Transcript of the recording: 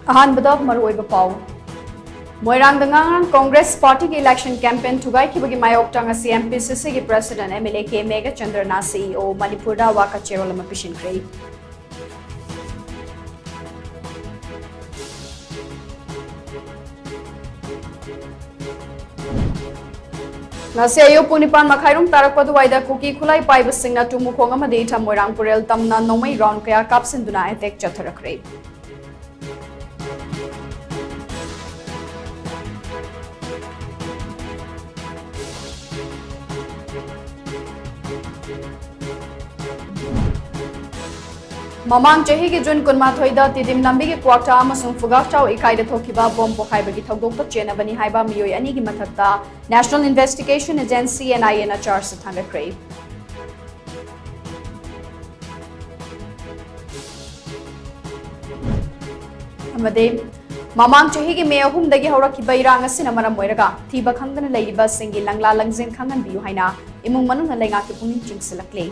अहानबदा मरुओइबा पाउ मोइरांग दंगांग कांग्रेस पार्टी के election campaign थुगाई किबगी मायोक्तांग असि एमपीसीसी के प्रेसिडेंट एमएलए के मेगा चंद्रना सीईओ मणिपुरदा वाका चेरोल अमा पिसिनख्रे Nasi ayo punipan makhairum tarakpadu waida kuki khulai paibasingna tumukhong amadi thamoirang purel tamna nomai round kaya kapsinduna attack chatharakre Mamang chahi ki jun kunmathoida tidim lambi ki kwakta amasung fugakchau ikaida thokiba bomb pokhaibagi thogdokta chenabani haiba miyoi ani gi mathakta National Investigation Agency and INHR sathanakre amade Mamang chahi ki me ahum dagi haurakhiba irang asina maram oiraga thiba khangdana leiba singi langla langjeng khangan biu haina imung manung na lenga ki puning chingsilakle